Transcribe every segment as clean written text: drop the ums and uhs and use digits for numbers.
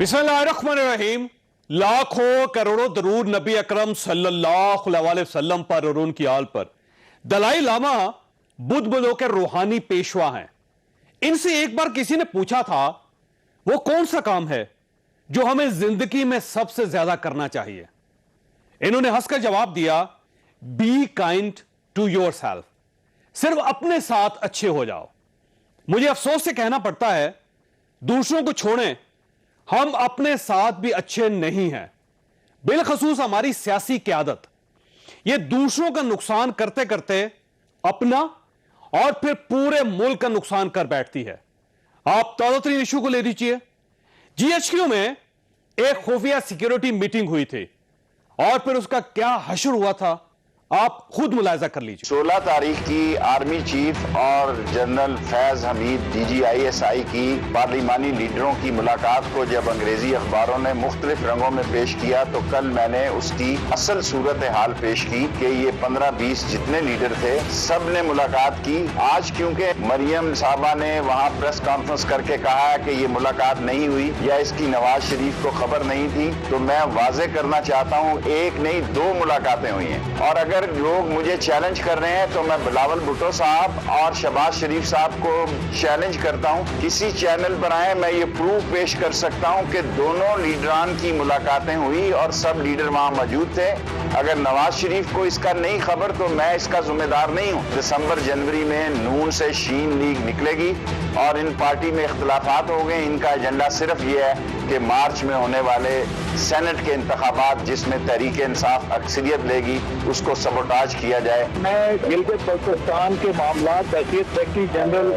बिस्मिल्लाहिर्रहमानिर्रहीम। लाखों करोड़ों दरूद नबी अकरम सल्लल्लाहु अलैहि वसल्लम पर और उनकी आल पर। दलाई लामा बुद्ध के रूहानी पेशवा हैं। इनसे एक बार किसी ने पूछा था वो कौन सा काम है जो हमें जिंदगी में सबसे ज्यादा करना चाहिए। इन्होंने हंसकर जवाब दिया, be kind to yourself. सिर्फ अपने साथ अच्छे हो जाओ। मुझे अफसोस से कहना पड़ता है, दूसरों को छोड़ें, हम अपने साथ भी अच्छे नहीं हैं। बिलखसूस हमारी सियासी क़यादत यह दूसरों का नुकसान करते करते अपना और फिर पूरे मुल्क का नुकसान कर बैठती है। आप ताज़ा तरीन इशू को ले लीजिए। जीएचक्यू में एक खुफिया सिक्योरिटी मीटिंग हुई थी और फिर उसका क्या हशर हुआ था, आप खुद मुलायजा कर लीजिए। 16 तारीख की आर्मी चीफ और जनरल फैज हमीद DGISI की पार्लिमानी लीडरों की मुलाकात को जब अंग्रेजी अखबारों ने मुख्तलिफ रंगों में पेश किया तो कल मैंने उसकी असल सूरत हाल पेश की कि ये 15-20 जितने लीडर थे सब ने मुलाकात की। आज क्योंकि मरियम साहबा ने वहाँ प्रेस कॉन्फ्रेंस करके कहा कि ये मुलाकात नहीं हुई या इसकी नवाज शरीफ को खबर नहीं थी, तो मैं वाजे करना चाहता हूँ, एक नहीं 2 मुलाकातें हुई हैं। और अगर लोग मुझे चैलेंज कर रहे हैं तो मैं बिलावल भुट्टो साहब और शहबाज शरीफ साहब को चैलेंज करता हूं, किसी चैनल पर आए, मैं ये प्रूफ पेश कर सकता हूं कि दोनों लीडरान की मुलाकातें हुई और सब लीडर वहां मौजूद थे। अगर नवाज शरीफ को इसका नहीं खबर तो मैं इसका जिम्मेदार नहीं हूं। दिसंबर जनवरी में नून से शीन लीग निकलेगी और इन पार्टी में इख्तलाफात हो गए। इनका एजेंडा सिर्फ ये है कि मार्च में होने वाले सेनेट के इंतखाबात जिसमें तहरीक इंसाफ अक्सरियत लेगी उसको सबोटाज किया जाए। मैं गिलगित बल्तिस्तान के मामला तहसील सेक्रेटरी जनरल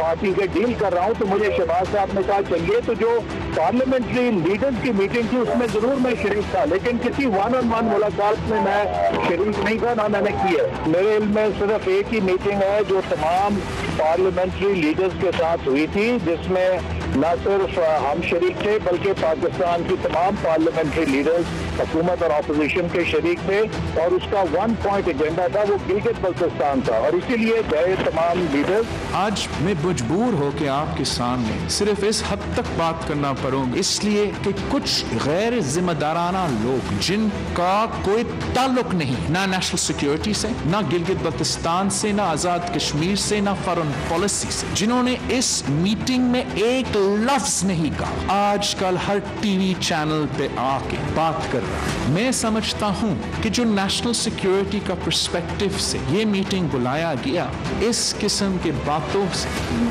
पार्टी के डील कर रहा हूँ, तो मुझे शहबाज साहब ने कहा चलिए। तो जो पार्लियामेंट्री लीडर्स की मीटिंग थी उसमें जरूर मैं शरीक था, लेकिन किसी 1-on-1 मुलाकात में मैं शरीक नहीं था, ना मैंने की है। मेरे इल्म में सिर्फ एक ही मीटिंग है जो तमाम पार्लियामेंट्री लीडर्स के साथ हुई थी, जिसमें न सिर्फ हम शरीक थे बल्कि पाकिस्तान की तमाम पार्लियामेंट्री लीडर्स हुकूमत और अपोजिशन के शरीक थे और उसका 1 पॉइंट एजेंडा था, वो गिलगित बल्तिस्तान था और इसीलिए गए तमाम लीडर्स। आज मैं मजबूर हो के आपके सामने सिर्फ इस हद तक बात करना पड़ूंगा इसलिए कि कुछ गैर जिम्मेदाराना लोग जिनका कोई ताल्लुक नहीं ना नेशनल सिक्योरिटी से, ना गिलगित बल्तिस्तान से, ना आजाद कश्मीर से, ना फॉरेन पॉलिसी से, जिन्होंने इस मीटिंग में एक लफ्ज नहीं कहा, आजकल हर टीवी चैनल पे आके बात कर रहा है। मैं समझता हूं कि जो नेशनल सिक्योरिटी का पर्सपेक्टिव से ये मीटिंग बुलाया गया, इस किस्म के बातों से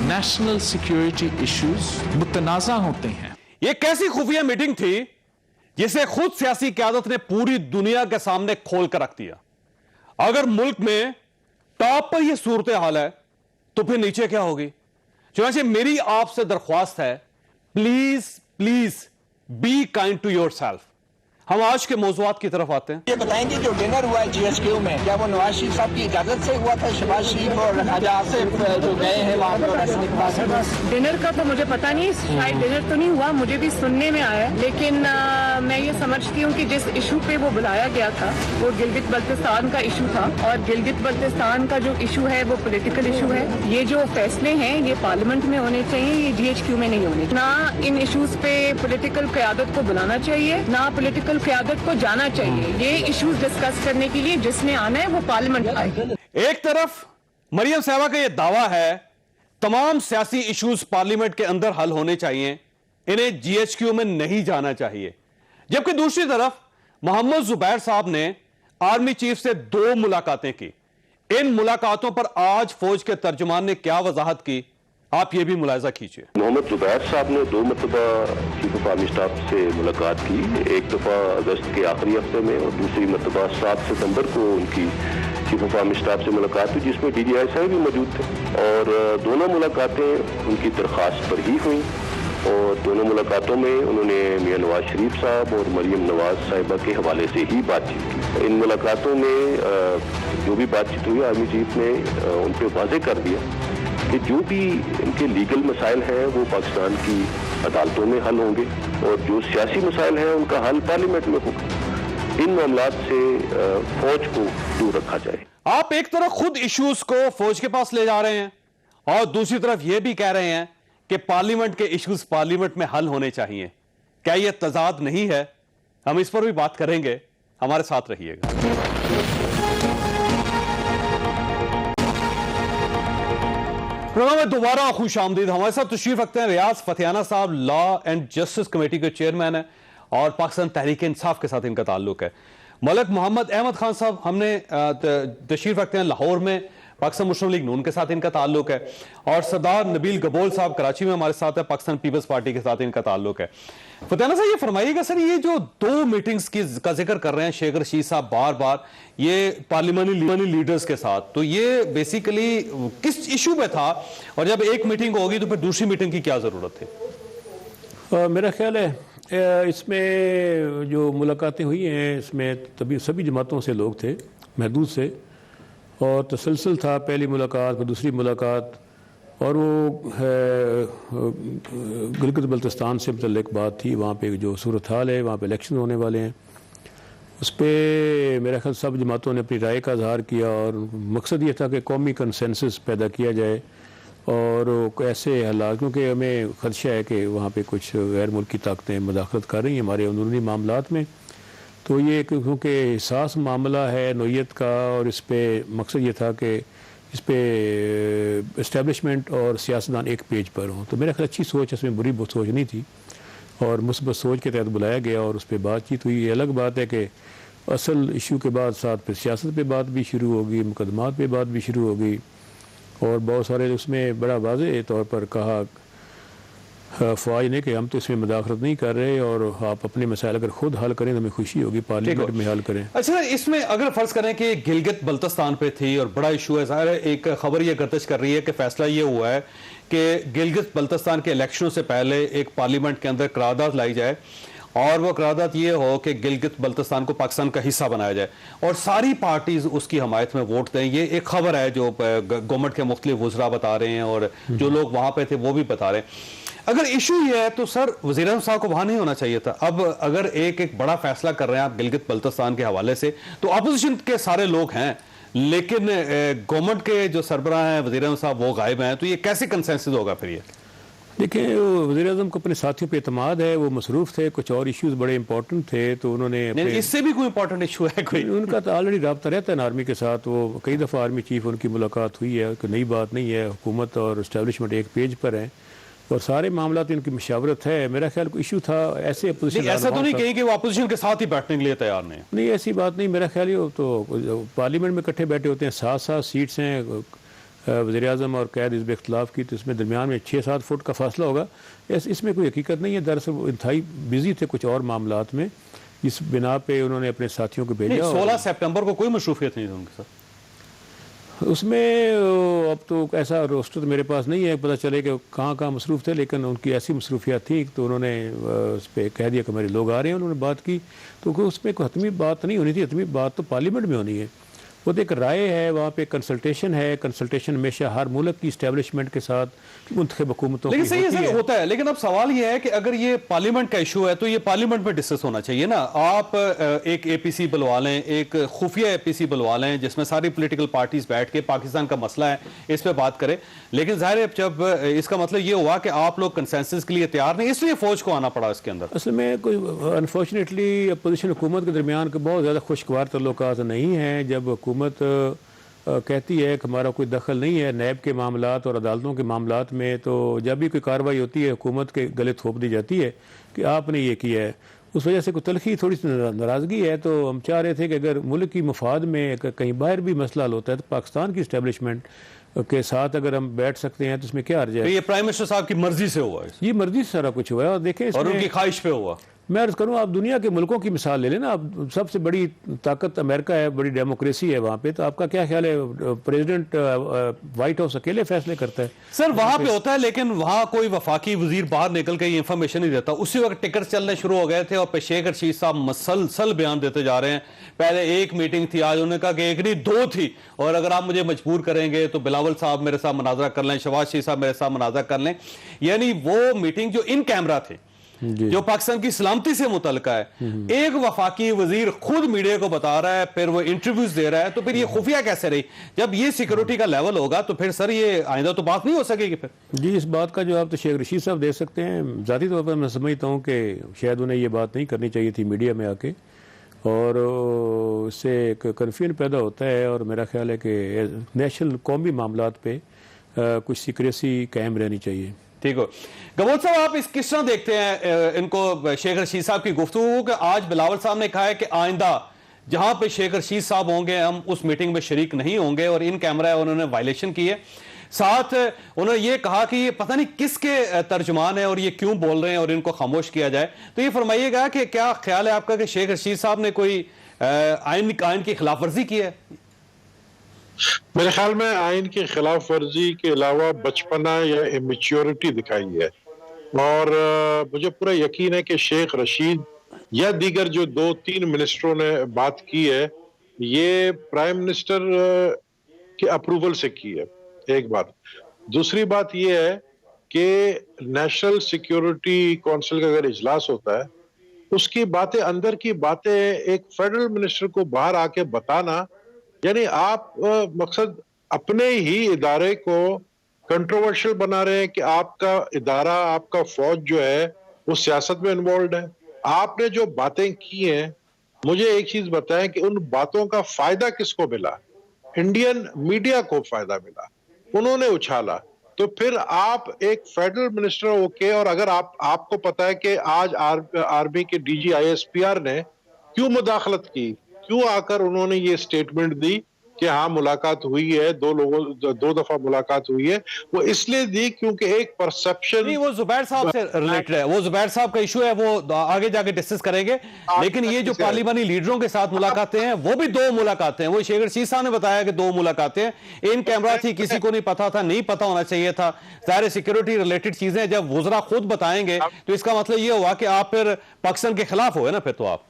नेशनल सिक्योरिटी इश्यूज मुतनाज़ा होते हैं। यह कैसी खुफिया मीटिंग थी जिसे खुद सियासी क़यादत ने पूरी दुनिया के सामने खोल कर रख दिया। अगर मुल्क में टॉप पर यह सूरत हाल है तो फिर नीचे क्या होगी। चुनांचे मेरी आपसे दरख्वास्त है, please please be kind to yourself. हम आज के मौज़ूआत की तरफ आते हैं। ये बताएंगे जो डिनर हुआ है GSQ में, क्या वो नवाज शरीफ साहब की इजाजत से हुआ था? शहबाज शरीफ और ख्वाजा आसिफ जो गए हैं वहाँ पर। डिनर का तो मुझे पता नहीं, शायद डिनर तो नहीं हुआ, मुझे भी सुनने में आया। लेकिन मैं ये समझती हूँ कि जिस इशू पे वो बुलाया गया था वो गिलगित बल्तिस्तान का इशू था और गिलगित बल्तिस्तान का जो इशू है वो पॉलिटिकल इशू है। ये जो फैसले हैं ये पार्लियामेंट में होने चाहिए, ये GHQ में नहीं होने। ना इन इशूज पे पॉलिटिकल क़यादत को बुलाना चाहिए, ना पॉलिटिकल क़यादत को जाना चाहिए। ये इश्यूज डिस्कस करने के लिए जिसने आना है वो पार्लियामेंट आए। एक तरफ मरियम साहबा का यह दावा है तमाम सियासी इश्यूज पार्लियामेंट के अंदर हल होने चाहिए, इन्हें GHQ में नहीं जाना चाहिए, जबकि दूसरी तरफ मोहम्मद जुबैर साहब ने आर्मी चीफ से 2 मुलाकातें की। इन मुलाकातों पर आज फौज के तर्जुमान ने क्या वजाहत की, आप ये भी मुलाहिजा कीजिए। मोहम्मद जुबैर साहब ने 2 मरतबा चीफ ऑफ आर्मी स्टाफ से मुलाकात की, एक दफ़ा अगस्त के आखिरी हफ्ते में और दूसरी मरतबा 7 सितंबर को उनकी चीफ ऑफ आर्मी स्टाफ से मुलाकात हुई, जिसमें DGISI भी मौजूद थे और दोनों मुलाकातें उनकी दरख्वास्त पर ही हुई और दोनों मुलाकातों में उन्होंने मियां नवाज शरीफ साहब और मरियम नवाज साहिबा के हवाले से ही बातचीत की। इन मुलाकातों में जो भी बातचीत हुई, आर्मी चीफ ने उन पर वाज़ेह कर दिया कि जो भी इनके लीगल मसाइल हैं वो पाकिस्तान की अदालतों में हल होंगे और जो सियासी मसाइल हैं उनका हल पार्लियामेंट में होगा। इन मामलात से फौज को दूर रखा जाए। आप एक तरफ खुद इश्यूज को फौज के पास ले जा रहे हैं और दूसरी तरफ यह भी कह रहे हैं कि पार्लियामेंट के इश्यूज पार्लियामेंट में हल होने चाहिए। क्या यह तजाद नहीं है? हम इस पर भी बात करेंगे, हमारे साथ रहिएगा। प्रोग्राम में दोबारा खुश आमदीद। हमारे साथ तशरीफ रखते हैं रियाज फतियाना साहब, लॉ एंड जस्टिस कमेटी के चेयरमैन है और पाकिस्तान तहरीक इंसाफ के साथ इनका ताल्लुक है। मलिक मोहम्मद अहमद खान साहब हमने तशरीफ रखते हैं लाहौर में, पाकिस्तान मुस्लिम लीग नून के साथ इनका ताल्लुक है। और सरदार नबील गबोल साहब कराची में हमारे साथ है, पाकिस्तान पीपल्स पार्टी के साथ इनका ताल्लुक है। फतियाना साहब, ये फरमाइएगा सर, ये जो 2 मीटिंग्स का जिक्र कर रहे हैं शेख रशीद साहब बार बार, ये पार्लियामेंट्री लीडर्स के साथ, तो ये बेसिकली किस इशू पे था? और जब एक मीटिंग होगी तो फिर दूसरी मीटिंग की क्या जरूरत थी? मेरा ख्याल है इसमें जो मुलाकातें हुई हैं इसमें तभी सभी जमातों से लोग थे, महदूद से, और तसलसल था। पहली मुलाकात, फिर दूसरी मुलाकात, और वो गिलगित बल्तिस्तान से मुतल्लिक बात थी। वहाँ पे जो सूरत हाल है, वहाँ पे इलेक्शन होने वाले हैं, उस पर मेरा ख्याल सब जमातों ने अपनी राय का इजहार किया और मकसद ये था कि कौमी कंसेंसस पैदा किया जाए और ऐसे हालात, क्योंकि हमें खदशा है कि वहाँ पे कुछ गैर मुल्की ताकतें मदाखलत कर रही हैं हमारे अंदरूनी मामलात में। तो ये क्योंकि हिसास मामला है नोयत का, और इस पर मकसद ये था कि इस पर इस्टेब्लिशमेंट और सियासतदान एक पेज पर हों। तो मेरा ख्याल अच्छी सोच, इसमें बुरी सोच नहीं थी, और मुस्बत सोच के तहत बुलाया गया और उस पर बातचीत हुई। ये अलग बात है कि असल इशू के बाद साथ फिर सियासत पे बात भी शुरू होगी, मुकदमात पे बात भी शुरू होगी, और बहुत सारे उसमें बड़ा वाज़ेह तौर पर कहा फ़ौज ने कि हम तो इसमें मदाखलत नहीं कर रहे और आप अपने मसाइल अगर खुद हल करें तो हमें खुशी होगी, पार्लियामेंट में हल करें। अच्छा, इसमें अगर फर्ज करें कि गिलगित बल्तिस्तान पे थी और बड़ा इशू है, ज़ाहिर है एक खबर ये गर्दिश कर रही है कि फैसला ये हुआ है कि गिलगित बल्तिस्तान के इलेक्शनों से पहले एक पार्लियामेंट के अंदर करारदाद लाई जाए, और वो करारदाद ये हो कि गिलगित बल्तिस्तान को पाकिस्तान का हिस्सा बनाया जाए और सारी पार्टीज उसकी हमायत में वोट दें। ये एक खबर है जो गवर्नमेंट के मुख्तलिफ वज़रा बता रहे हैं और जो लोग वहां पे थे वो भी बता रहे हैं। अगर इशू ये है तो सर वज़ीर आज़म साहब को वहां नहीं होना चाहिए था। अब अगर एक बड़ा फैसला कर रहे हैं आप गिलगित बल्तिस्तान के हवाले से, तो अपोजिशन के सारे लोग हैं, लेकिन गवर्नमेंट के जो सरबराह हैं वज़ीर आज़म साहब वो गायब हैं, तो ये कैसे कंसेंसस होगा फिर? ये देखिए, वज़ीर आज़म को अपने साथियों पे एतमाद है, वो मसरूफ़ थे, कुछ और इश्यूज़ बड़े इंपॉर्टेंट थे, तो उन्होंने इससे भी कोई इंपॉर्टेंट इशू है कोई? उनका तो ऑलरेडी रब्ता रहता है आर्मी के साथ, वो कई दफ़ा आर्मी चीफ उनकी मुलाकात हुई है, कोई नई बात नहीं है। हुकूमत और इस्टेब्लिशमेंट एक पेज पर हैं और सारे मामला इनकी मशावरत है। मेरा ख्याल को इशू था ऐसे अपोजिशन, ऐसा तो नहीं कहीं कि वो अपोजिशन के साथ ही बैठने के लिए तैयार नहीं? ऐसी बात नहीं। मेरा ख्याल ये तो पार्लियामेंट में इकट्ठे बैठे होते हैं, 7 सीट्स हैं वज़ीर आज़म और कैद हिज़्ब इख्तिलाफ़ की, तो इसमें दरमियान में 6-7 फुट का फासला होगा। इसमें कोई हकीकत नहीं है। दरअसल वो इंतहाई बिजी थे कुछ और मामलात में, इस बिना पे उन्होंने अपने साथियों को भेजा। 16 सितंबर को कोई मशरूफियत नहीं थी उनके साथ उसमें। अब तो ऐसा रोस्टर तो मेरे पास नहीं है, पता चले कि कहाँ मसरूफ़ थे, लेकिन उनकी ऐसी मसरूफियात थी तो उन्होंने उस पर कह दिया कि मेरे लोग आ रहे हैं, उन्होंने बात की। तो उसमें कोई हतमी बात नहीं होनी थी, हतमी बात तो पार्लियामेंट में होनी है। वो तो एक राय है, वहाँ पे कंसल्टेशन है। कंसल्टेशन हमेशा हर मुल्क की इस्टेब्लिशमेंट के साथ मुंतखब हुकूमतों की होता है। लेकिन अब सवाल ये है कि अगर ये पार्लियामेंट का इशू है तो ये पार्लियामेंट में डिस्कस होना चाहिए ना। आप एक APC बुलवा लें, एक खुफिया APC बुलवा लें जिसमें सारी पॉलिटिकल पार्टीज बैठ के पाकिस्तान का मसला है इस पर बात करें। लेकिन जाहिर है जब इसका मतलब ये हुआ कि आप लोग कंसेंसस के लिए तैयार नहीं, इसलिए फौज को आना पड़ा इसके अंदर। असल में कोई अनफॉर्चुनेटली अपोजिशन हुकूमत के दरमियान के बहुत ज़्यादा खुशगवार तल्लुकात नहीं हैं। जब हुकूमत कहती है कि हमारा कोई दखल नहीं है नैब के मामलात और अदालतों के मामलात में, तो जब भी कोई कार्रवाई होती है हुकूमत के गले थोप दी जाती है कि आपने ये किया है। उस वजह से कोई तलखी, थोड़ी सी नाराज़गी है। तो हम चाह रहे थे कि अगर मुल्क की मफाद में कहीं बाहर भी मसला होता है तो पाकिस्तान की इस्टेब्लिशमेंट के साथ अगर हम बैठ सकते हैं तो इसमें क्या अर्ज है? ये प्राइम मिनिस्टर साहब की मर्जी से हुआ है, ये मर्जी से सारा कुछ हुआ है। और देखें, और उनकी ख्वाहिश पे हुआ। मैं अर्ज करूँ, आप दुनिया के मुल्कों की मिसाल ले लेना। आप सबसे बड़ी ताकत अमेरिका है, बड़ी डेमोक्रेसी है वहाँ पे, तो आपका क्या ख्याल है? प्रेसिडेंट व्हाइट हाउस अकेले फैसले करता है? सर वहाँ पे होता है, लेकिन वहाँ कोई वफाकी वजीर बाहर निकल के ये इंफॉर्मेशन नहीं देता। उसी वक्त टिकट चलने शुरू हो गए थे और शेख रशीद साहब मसलसल बयान देते जा रहे हैं। पहले एक मीटिंग थी, आज उन्होंने कहा कि एक नहीं 2 थी, और अगर आप मुझे मजबूर करेंगे तो बिलावल साहब मेरे साथ मुनाजरा कर लें, शहबाज शरीफ साहब मेरे साथ मुनाजरा कर लें। यानी वो मीटिंग जो इन कैमरा थे जो पाकिस्तान की सलामती से मुतल्लिका है। एक वफाकी वजीर खुद मीडिया को बता रहा है, फिर वो इंटरव्यूज दे रहा है, तो फिर ये खुफिया कैसे रही? जब ये सिक्योरिटी का लेवल होगा तो फिर सर ये आइंदा तो बात नहीं हो सकेगी फिर। जी, इस बात का जवाब तो शेख रशीद साहब दे सकते हैं। ज़ाती तौर पर मैं समझता हूँ कि शायद उन्हें ये बात नहीं करनी चाहिए थी मीडिया में आके, और इससे एक कन्फ्यूजन पैदा होता है। और मेरा ख्याल है कि नेशनल कौमी मामलात पे कुछ सीक्रेसी कायम रहनी चाहिए। ठीक हो। गबोत साहब, आप इस किस तरह देखते हैं इनको शेख रशीद साहब की गुफ्तगू कि आज बिलावल साहब ने कहा है कि आइंदा जहां पे शेख रशीद साहब होंगे हम उस मीटिंग में शरीक नहीं होंगे, और इन कैमरा उन्होंने वायलेशन की है। साथ उन्होंने ये कहा कि ये पता नहीं किसके तर्जुमान है और ये क्यों बोल रहे हैं और इनको खामोश किया जाए। तो ये फरमाइएगा कि क्या ख्याल है आपका कि शेख रशीद साहब ने कोई आइन की खिलाफ वर्जी की है? मेरे ख्याल में आइन की खिलाफ वर्जी के अलावा बचपना या इमेच्योरिटी दिखाई है, और मुझे पूरा यकीन है कि शेख रशीद या दीगर जो 2-3 मिनिस्टरों ने बात की है, ये प्राइम मिनिस्टर के अप्रूवल से की है, एक बात। दूसरी बात ये है कि नेशनल सिक्योरिटी काउंसिल का अगर इजलास होता है, उसकी बातें, अंदर की बातें एक फेडरल मिनिस्टर को बाहर आके बताना, यानी आप मकसद अपने ही इदारे को कंट्रोवर्शियल बना रहे हैं कि आपका इदारा, आपका फौज जो है वो सियासत में इन्वॉल्व है। आपने जो बातें की हैं, मुझे एक चीज बताएं कि उन बातों का फायदा किसको मिला? इंडियन मीडिया को फायदा मिला, उन्होंने उछाला। तो फिर आप एक फेडरल मिनिस्टर होके, और अगर आपको पता है कि आज आर्मी के डीजी ISPR ने क्यों मुदाखलत की, क्यों आकर उन्होंने ये स्टेटमेंट दी कि हाँ मुलाकात हुई है, 2 दफा मुलाकात हुई है, वो इसलिए दी क्योंकि एक परसेप्शन। नहीं, वो जुबैर साहब से रिलेटेड है, वो जुबैर साहब का इशू है, वो आगे जाके डिस्कस करेंगे। लेकिन ये जो पार्लिमानी लीडरों के साथ मुलाकातें हैं, वो भी 2 मुलाकातें हैं। वो शेख रशीद साहब ने बताया कि 2 मुलाकातें हैं, इन कैमरा थी, किसी को नहीं पता था, नहीं पता होना चाहिए था। ज़ाहिर सिक्योरिटी रिलेटेड चीजें जब वुज़रा खुद बताएंगे तो इसका मतलब ये हुआ कि आप फिर पाकिस्तान के खिलाफ हो ना फिर तो आप।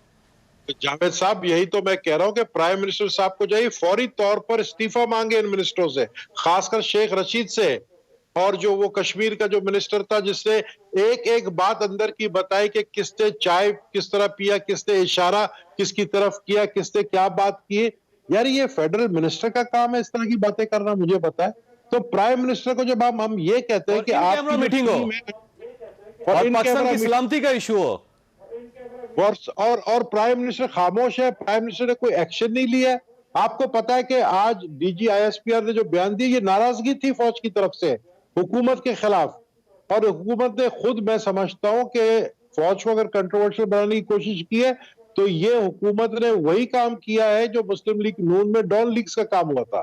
जावेद साहब, यही तो मैं कह रहा हूं कि प्राइम मिनिस्टर साहब को चाहिए फौरी तौर पर इस्तीफा मांगे इन मिनिस्टरों से, खासकर शेख रशीद से, और जो वो कश्मीर का जो मिनिस्टर था जिसने एक बात अंदर की बताई कि किसने चाय किस तरह पिया, किसने इशारा किसकी तरफ किया, किसने क्या बात की। यार ये फेडरल मिनिस्टर का काम है इस तरह की बातें करना, मुझे पता है। तो प्राइम मिनिस्टर को जब हम ये कहते हैं कि आप मीटिंग हो और पाकिस्तान की सलामती का इशू हो, और प्राइम मिनिस्टर खामोश है, प्राइम मिनिस्टर ने कोई एक्शन नहीं लिया है। आपको पता है कि आज डीजी ISPR ने जो बयान दिया, ये नाराजगी थी फौज की तरफ से हुकूमत के खिलाफ, और हुकूमत ने खुद, मैं समझता हूं कि फौज को अगर कंट्रोवर्शियल बनाने की कोशिश की है तो ये हुकूमत ने वही काम किया है जो मुस्लिम लीग नून में डॉन लीग्स का काम हुआ था।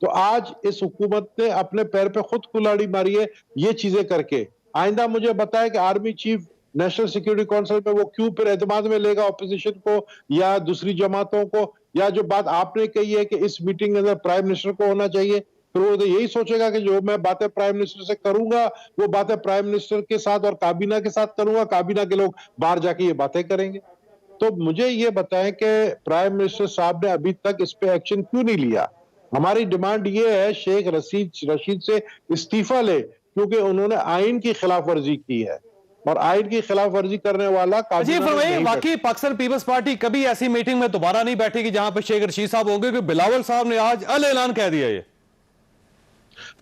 तो आज इस हुकूमत ने अपने पैर पे खुद कुल्हाड़ी मारी है ये चीजें करके। आइंदा मुझे बताया कि army chief national security council पे वो क्यों फिर एतमाद में लेगा ऑपोजिशन को या दूसरी जमातों को, या जो बात आपने कही है कि इस मीटिंग के अंदर प्राइम मिनिस्टर को होना चाहिए, फिर वो तो यही सोचेगा कि जो मैं बातें प्राइम मिनिस्टर से करूंगा वो बातें प्राइम मिनिस्टर के साथ और काबीना के साथ करूंगा, काबीना के लोग बाहर जाके ये बातें करेंगे। तो मुझे ये बताएं कि प्राइम मिनिस्टर साहब ने अभी तक इस पे एक्शन क्यों नहीं लिया? हमारी डिमांड ये है शेख रशीद से इस्तीफा ले, क्योंकि उन्होंने आइन की खिलाफ वर्जी की है, और आइन की खिलाफ वर्जी करने वाला वाकई पाकिस्तान पीपल्स पार्टी कभी ऐसी मीटिंग में दोबारा नहीं बैठेगी जहां पे शेख रशीद साहब होंगे, क्योंकि बिलावल साहब ने आज अल ऐलान कह दिया। ये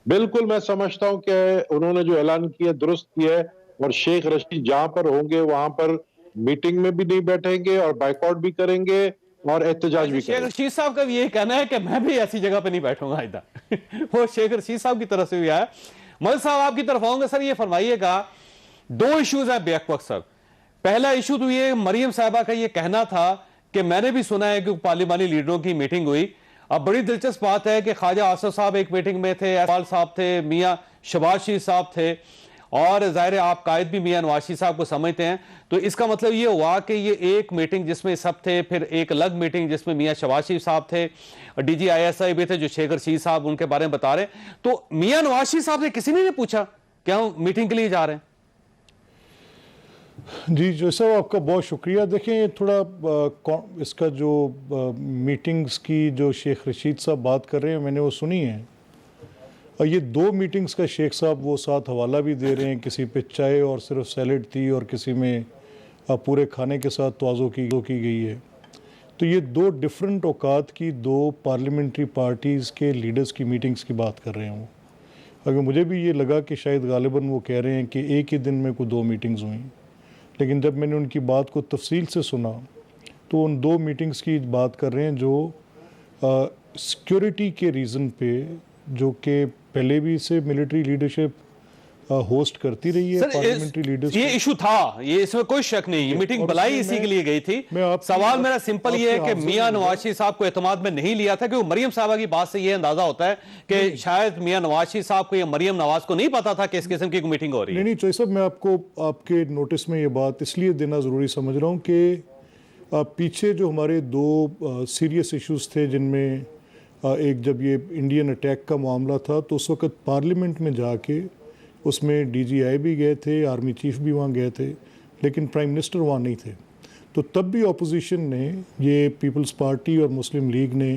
बिल्कुल मैं समझता हूं कि उन्होंने जो ऐलान किया दुरुस्त किया है, और शेख रशीद जहां पर होंगे वहां पर मीटिंग में भी नहीं बैठेंगे और बाइकआउट भी करेंगे और एहतजाज भी करेंगे। शेख रशीद साहब का यही कहना है कि मैं भी ऐसी जगह पे नहीं बैठूंगा आइंदा। वो शेख रशीद साहब की तरफ से भी आया। मलिक साहब आपकी तरफ आऊंगा। सर ये फरमाइएगा, 2 इश्यूज हैं बेक वक्त सर। पहला इशू तो ये मरियम साहबा का ये कहना था कि मैंने भी सुना है कि पार्लिमानी लीडरों की मीटिंग हुई। अब बड़ी दिलचस्प बात है कि ख्वाजा आसिफ साहब एक मीटिंग में थे, अहवाल साहब थे, मियां शहबाज शरीफ साहब थे, और जाहिर है आप कायद भी मियां नवाज शरीफ साहब को समझते हैं। तो इसका मतलब ये हुआ कि ये एक मीटिंग जिसमें सब थे, फिर एक अलग मीटिंग जिसमें मियां शहबाज शरीफ साहब थे, DG ISI भी थे जो शेख रशीद साहब उनके बारे में बता रहे। तो मियां नवाज शरीफ साहब से किसी ने नहीं पूछा कि हम मीटिंग के लिए जा रहे हैं? जी जो साहब आपका बहुत शुक्रिया। देखें थोड़ा इसका जो मीटिंग्स की जो शेख रशीद साहब बात कर रहे हैं मैंने वो सुनी है। और ये 2 मीटिंग्स का शेख साहब वो साथ हवाला भी दे रहे हैं, किसी पे चाय और सिर्फ सैलेड थी और किसी में पूरे खाने के साथ तवाज़ो की गई है। तो ये 2 डिफरेंट औकात की 2 पार्लियामेंट्री पार्टीज़ के लीडर्स की मीटिंग्स की बात कर रहे हैं वो। अगर मुझे भी ये लगा कि शायद गालिबन वो कह रहे हैं कि एक ही दिन में कोई 2 मीटिंग्स हुई, लेकिन जब मैंने उनकी बात को तफसील से सुना तो उन 2 मीटिंग्स की बात कर रहे हैं जो सिक्योरिटी के रीज़न पे, जो कि पहले भी से मिलिट्री लीडरशिप होस्ट करती रही है पार्लियामेंट्री लीडर्स। ये इशू था, ये इसमें कोई शक नहीं, ये मीटिंग बुलाई इसी के लिए गई थी। सवाल मेरा सिंपल ये है कि मियां नवाज शरीफ साहब को एतमाद में नहीं लिया था, क्योंकि मरियम साहबा की बात से ये अंदाजा होता है कि शायद मियां नवाज शरीफ साहब को या मरियम नवाज को नहीं पता था कि इस किस्म की मीटिंग हो रही है। नहीं चौधरी साहब, मैं आपको आपके नोटिस में ये बात इसलिए देना ज़रूरी समझ रहा हूँ कि पीछे जो हमारे 2 सीरियस इश्यूज थे, जिनमें एक जब ये इंडियन अटैक का मामला था तो उस वक्त पार्लियामेंट में जाके उसमें DGI भी गए थे, आर्मी चीफ भी वहाँ गए थे, लेकिन प्राइम मिनिस्टर वहाँ नहीं थे। तो तब भी ऑपोजिशन ने, ये पीपल्स पार्टी और मुस्लिम लीग ने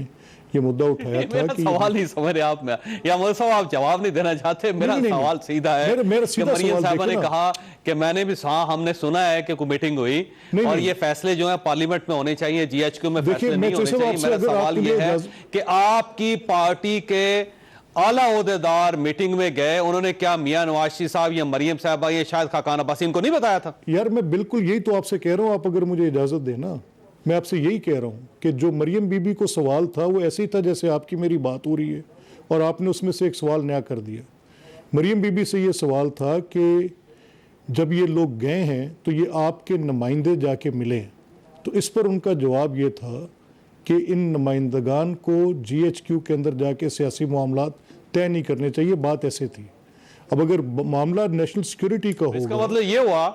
ये मुद्दा उठाया था कि सवाल नहीं समझ रहे आप में, या मतलब साहब आप जवाब नहीं देना चाहते। मेरा सवाल सीधा है, मेरा सीधा मरियम सवाल साहबा ने कहा कि मैंने भी हमने सुना है कि कोई मीटिंग हुई और ये फैसले जो है पार्लियामेंट में होने चाहिए, GHQ में फैसले नहीं होने चाहिए। मेरा सवाल ये है कि आपकी पार्टी के आला ओहदेदार मीटिंग में गए, उन्होंने क्या मियां नवाज शरीफ साहब या मरियम साहबा या शायद खाकान अब्बासी इनको नहीं बताया था? यार मैं बिल्कुल यही तो आपसे कह रहा हूँ, आप अगर मुझे इजाज़त देना, मैं आपसे यही कह रहा हूँ कि जो मरियम बीबी को सवाल था वो ऐसे ही था जैसे आपकी मेरी बात हो रही है, और आपने उसमें से एक सवाल नया कर दिया। मरियम बीबी से ये सवाल था कि जब ये लोग गए हैं तो ये आपके नुमाइंदे जाके मिले, तो इस पर उनका जवाब ये था कि इन नुमाइंदगान को GHQ के अंदर जाके सियासी मामलात तय नहीं करने चाहिए, बात ऐसे थी। अब अगर मामला नेशनल सिक्योरिटी का होगा, इसका मतलब ये हुआ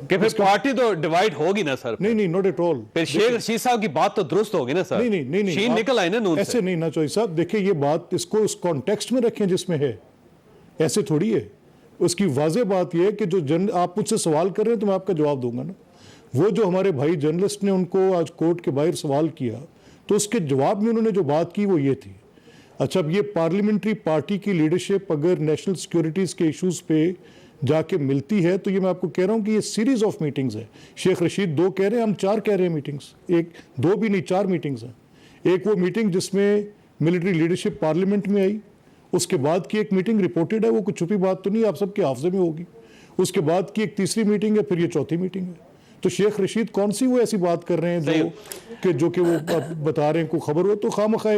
कि फिर पार्टी तो डिवाइड होगी ना सर? नहीं, नॉट एट ऑल। फिर शेख रशीद साहब की बात तो दुरुस्त होगी ना सर? नहीं, शीन निकल आए ना नून ऐसे नहीं ना चौधरी साहब। देखिए ये बात, इसको उस कॉन्टेक्स्ट में रखें जिसमें है, ऐसे थोड़ी है। उसकी वाज़ेह बात यह है कि जो आप मुझसे सवाल कर रहे हैं तो मैं आपका जवाब दूंगा ना। वो जो हमारे भाई जर्नलिस्ट ने उनको आज कोर्ट के बाहर सवाल किया, तो उसके जवाब में उन्होंने जो बात की वो ये थी। अच्छा, अब ये पार्लियामेंट्री पार्टी की लीडरशिप अगर नेशनल सिक्योरिटीज़ के इश्यूज़ पे जाके मिलती है, तो ये मैं आपको कह रहा हूँ कि ये सीरीज़ ऑफ मीटिंग्स है। शेख रशीद 2 कह रहे हैं, हम 4 कह रहे हैं मीटिंग्स, 2 भी नहीं 4 मीटिंग्स हैं। एक वो मीटिंग जिसमें मिलिट्री लीडरशिप पार्लियामेंट में आई, उसके बाद की एक मीटिंग रिपोर्टेड है, वो कुछ छुपी बात तो नहीं, आप सबके हाफजे में होगी। उसके बाद की एक तीसरी मीटिंग है, फिर ये चौथी मीटिंग है। तो शेख रशीद कौन सी वो ऐसी बात कर रहे हैं जो कि वो बता रहे हैं को खबर हो, तो खामखा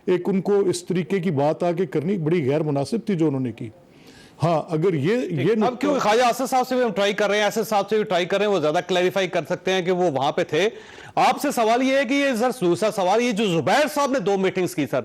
एक उनको इस तरीके की बात आके करनी बड़ी गैर मुनासिब थी जो उन्होंने की। हाँ, अगर ये अब क्योंकि ख्वाजा असद साहब से भी हम ट्राई कर रहे हैं, असद साहब से भी ट्राई कर रहे हैं, वो ज्यादा क्लैरिफाई कर सकते हैं कि वो वहां पे थे। आपसे सवाल ये है कि ये सर दूसरा सवाल, ये जो जुबैर साहब ने 2 मीटिंग्स की सर,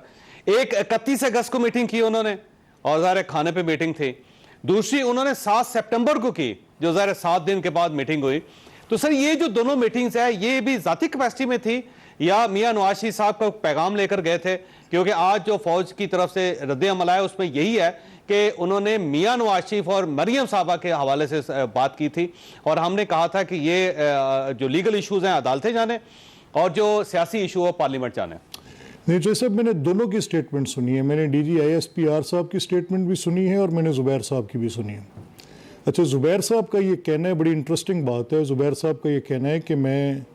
एक 31 अगस्त को मीटिंग की उन्होंने और ज़ाहिर खाने पे मीटिंग थी, दूसरी उन्होंने 7 सितंबर को की जो ज़ाहिर 7 दिन के बाद मीटिंग हुई। तो सर ये जो दोनों मीटिंग्स है ये भी जाती कैपेसिटी में थी या मियां नवाज शरीफ साहब का पैगाम लेकर गए थे? क्योंकि आज जो फौज की तरफ से रद्द अमल आया उसमें यही है कि उन्होंने मियां नवाज शरीफ और मरियम साहबा के हवाले से बात की थी और हमने कहा था कि ये जो लीगल इशूज़ हैं अदालतें जाने और जो सियासी इशू है पार्लियामेंट जाने। नहीं जो साहब, मैंने दोनों की स्टेटमेंट सुनी है, मैंने DG ISP साहब की स्टेटमेंट भी सुनी है और मैंने जुबैर साहब की भी सुनी है। अच्छा, जुबैर साहब का ये कहना है, बड़ी इंटरेस्टिंग बात है, जुबैर साहब का ये कहना है कि मैं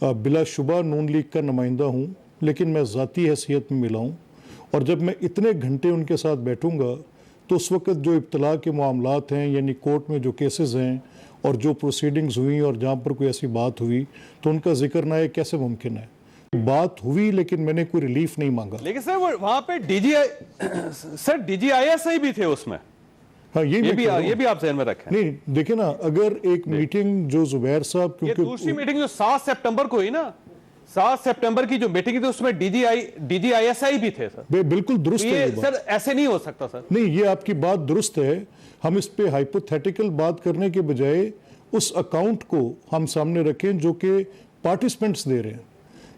बिलाशुबा नून लीग का नुमाइंदा हूँ, लेकिन मैं ज़ाती हैसियत में मिला हूँ और जब मैं इतने घंटे उनके साथ बैठूँगा तो उस वक्त जो इब्तला के मामलात हैं, यानी कोर्ट में जो केसेस हैं और जो प्रोसीडिंग्स हुई और जहाँ पर कोई ऐसी बात हुई तो उनका जिक्र ना है, कैसे मुमकिन है? बात हुई लेकिन मैंने कोई रिलीफ नहीं मांगा। लेकिन सर वहाँ पे DG ISI भी थे उसमें। हाँ, ये भी आप ज़हन में रखें। नहीं देखिए ना, अगर एक मीटिंग जो जुबैर साहब, क्योंकि दूसरी मीटिंग जो 7 सितंबर को हुई ना, 7 सितंबर की जो मीटिंग थी उसमें DG ISI भी थे सर। बिल्कुल दुरुस्त है ये सर, ऐसे नहीं हो सकता सर। नहीं, ये आपकी बात दुरुस्त है। हम इस पे हाइपोथेटिकल बात करने के बजाय उस अकाउंट को हम सामने रखें जो कि पार्टिसिपेंट्स दे रहे हैं।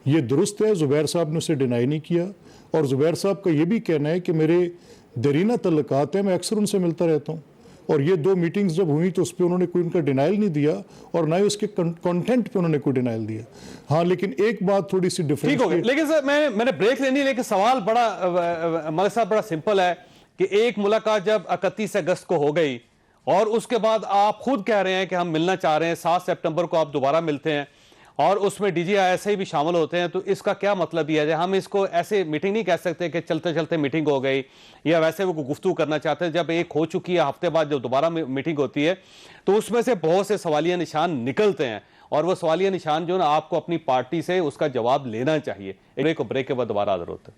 ये दुरुस्त है, जुबैर साहब ने उसे डिनाई नहीं किया और जुबैर साहब का ये भी कहना है कि मेरे दरीना तल्लुकात हैं, मैं अक्सर उनसे मिलता रहता हूँ। और ये 2 मीटिंग्स जब हुई तो उस पर उन्होंने कोई उनका डिनाइल नहीं दिया और ना ही उसके कंटेंट पे उन्होंने कोई डिनाइल दिया। हाँ, लेकिन एक बात थोड़ी सी डिफरेंस, ठीक हो गया। लेकिन सर मैंने ब्रेक लेनी, लेकिन सवाल बड़ा मलिक साहब बड़ा सिंपल है कि एक मुलाकात जब 31 अगस्त को हो गई और उसके बाद आप खुद कह रहे हैं कि हम मिलना चाह रहे हैं, 7 सितंबर को आप दोबारा मिलते हैं और उसमें DGISI भी शामिल होते हैं, तो इसका क्या मतलब ये है? हम इसको ऐसे मीटिंग नहीं कह सकते कि चलते चलते मीटिंग हो गई, या वैसे वो गुफ्तगू करना चाहते हैं। जब एक हो चुकी है, हफ्ते बाद जब दोबारा मीटिंग होती है तो उसमें से बहुत से सवालिया निशान निकलते हैं और वो सवालिया निशान जो ना आपको अपनी पार्टी से उसका जवाब लेना चाहिए। ब्रेक के बाद दोबारा हाजिर होते हैं।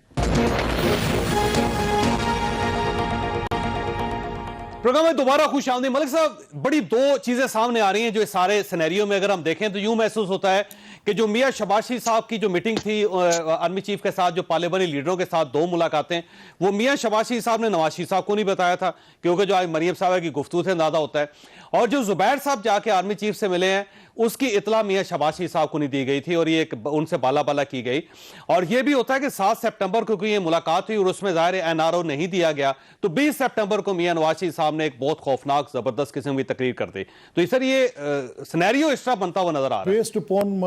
प्रोग्राम में दोबारा खुश आमदीद। मलिक साहब, बड़ी 2 चीजें सामने आ रही हैं जो इस सारे सिनेरियो में अगर हम देखें तो यूं महसूस होता है कि जो मियां शहबाज शरीफ साहब की जो मीटिंग थी आर्मी चीफ के साथ, जो पार्लियामेंटी लीडरों के साथ 2 मुलाकातें, वो मियां शहबाज शरीफ साहब ने नवाज शरीफ साहब को नहीं बताया था, क्योंकि जो आज मरियम साहब की गुफ्तगू से अंदाजा होता है। और जो जुबैर साहब जाके आर्मी चीफ से मिले हैं उसकी इतला मियां शहबाज शरीफ साहब को नहीं दी गई थी और ये उनसे बाला बाला की गई। और ये भी होता है कि 7 सितंबर को ये मुलाकात हुई और उसमें जाहिर NRO नहीं दिया गया, तो 20 सितंबर को मियां नवाज शरीफ साहब ने एक बहुत खौफनाक जबरदस्त किस्म की तकरीर कर दी। तो सर ये सिनेरियो इस तरह बनता हुआ नजर आ रहा है। Based upon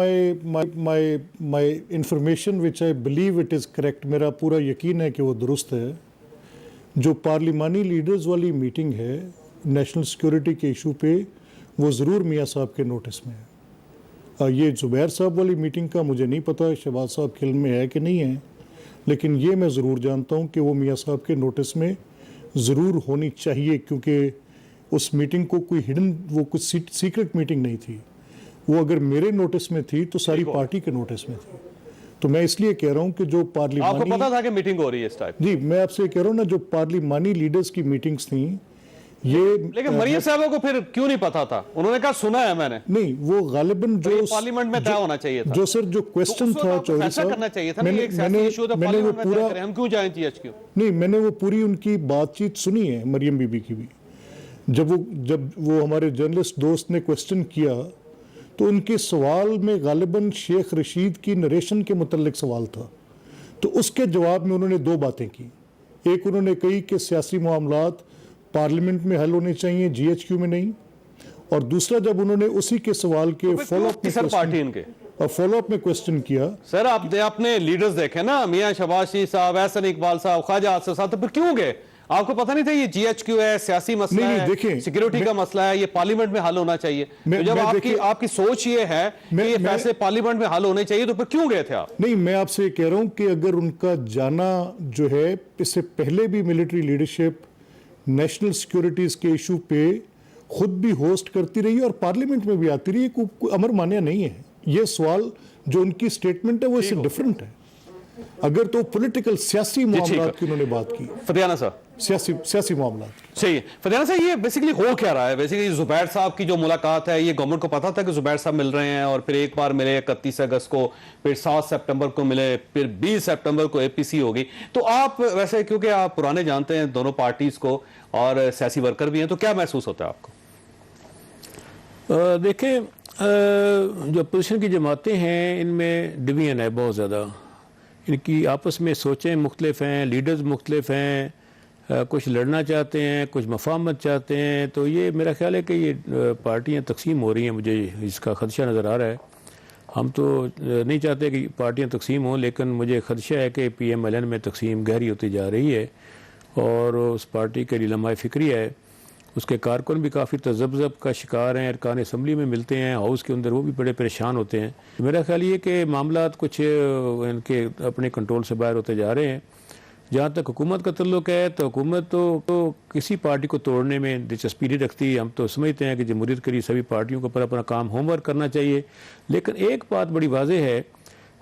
my information which I believe it is correct, मेरा पूरा यकीन है कि वो दुरुस्त है। जो पार्लिमानी लीडर्स वाली मीटिंग है नेशनल सिक्योरिटी के इशू पे, वो ज़रूर मियाँ साहब के नोटिस में है। ये जुबैर साहब वाली मीटिंग का मुझे नहीं पता शहबाज साहब के इल्म में है कि नहीं है, लेकिन ये मैं ज़रूर जानता हूँ कि वो मियाँ साहब के नोटिस में ज़रूर होनी चाहिए, क्योंकि उस मीटिंग को कोई हिडन, वो कुछ सीक्रेट मीटिंग नहीं थी। वो अगर मेरे नोटिस में थी तो सारी पार्टी के नोटिस में थी। तो मैं इसलिए कह रहा हूँ कि जो पार्लिमानी, आपको पता था कि मीटिंग हो रही है इस टाइप? जी, मैं आपसे कह रहा हूँ ना, जो पार्लिमानी लीडर्स की मीटिंग्स थी ये, लेकिन मरियम साहब को फिर क्यों नहीं पता था? उन्होंने कहा सुना है मैंने। नहीं, वो गालिबन जो पार्लियामेंट में तय होना चाहिए था। जो सर जो क्वेश्चन था चौधरी साहब, करना चाहिए था। मैंने वो पूरा, हम क्यों जाएं GHQ? नहीं, मैंने वो पूरी उनकी बातचीत सुनी है मरियम बीबी की भी। जब वो हमारे जर्नलिस्ट दोस्त ने क्वेश्चन किया तो उनके सवाल में गालिबन शेख रशीद की नरेशन के मुतल्लिक सवाल था, तो उसके जवाब में उन्होंने 2 बातें की। एक उन्होंने कही कि सियासी मामलात पार्लियामेंट में हल होने चाहिए, GHQ में नहीं। और दूसरा, जब उन्होंने उसी के सवाल के फॉलोअप में क्वेश्चन किया, सर आपने लीडर्स देखे ना, मियां शहबाज शरीफ साहब, एहसन इकबाल साहब, ख्वाजा आसिफ साहब, तो फिर क्यों गए? आपको पता नहीं था ये GHQ है, सियासी मसला है, सिक्योरिटी का मसला है, ये पार्लियामेंट में हल होना चाहिए। तो जब आपकी सोच ये है कि ये फैसले पार्लियामेंट में हल होने चाहिए, तो फिर क्यों गए थे आप? नहीं, मैं आपसे कह रहा हूं कि अगर उनका जाना जो है, इससे पहले भी मिलिट्री लीडरशिप नेशनल सिक्योरिटीज के इशू पे खुद भी होस्ट करती रही और पार्लियामेंट में भी आती रही, कोई अमर मान्य नहीं है। ये सवाल जो उनकी स्टेटमेंट है वो इससे डिफरेंट है। अगर तो पॉलिटिकल सियासी मामलात की उन्होंने बात की, फतियाना साहब, सियासी मामलात सही है। फतियाना साहब, ये बेसिकली हो क्या रहा है? बेसिकली जुबैर साहब की जो मुलाकात है, ये गवर्नमेंट को पता था कि जुबैर साहब मिल रहे हैं और फिर एक बार मिले 31 अगस्त को, फिर 7 सितंबर को मिले, फिर 20 सितंबर को APC होगी। तो आप वैसे, क्योंकि आप पुराने जानते हैं दोनों पार्टीज को और सियासी वर्कर भी हैं, तो क्या महसूस होता है आपको? देखें, जो अपोजिशन की जमातें हैं इनमें डिवीजन है बहुत ज़्यादा। इनकी आपस में सोचें मुख्तलिफ हैं, लीडर्स मुख्तलिफ हैं, कुछ लड़ना चाहते हैं, कुछ मफाहमत चाहते हैं। तो ये मेरा ख्याल है कि ये पार्टियां तकसीम हो रही हैं, मुझे इसका खदशा नज़र आ रहा है। हम तो नहीं चाहते कि पार्टियां तकसीम हों, लेकिन मुझे खदशा है कि PMLN में तकसीम गहरी होती जा रही है और उस पार्टी के लम्हा फ़िक्री है, उसके कारकुन भी काफ़ी तजब्ज़ब का शिकार हैं। अरकान असम्बली में मिलते हैं, हाउस के अंदर वो भी बड़े परेशान होते हैं। मेरा ख्याल ये कि मामलात कुछ इनके अपने कंट्रोल से बाहर होते जा रहे हैं। जहाँ तक हुकूमत का तल्लुक़ है, तो हुकूमत तो किसी पार्टी को तोड़ने में दिलचस्पी नहीं रखती। हम तो समझते हैं कि जमहूरियत के लिए सभी पार्टियों को अपना काम होमवर्क करना चाहिए। लेकिन एक बात बड़ी वाज़ेह है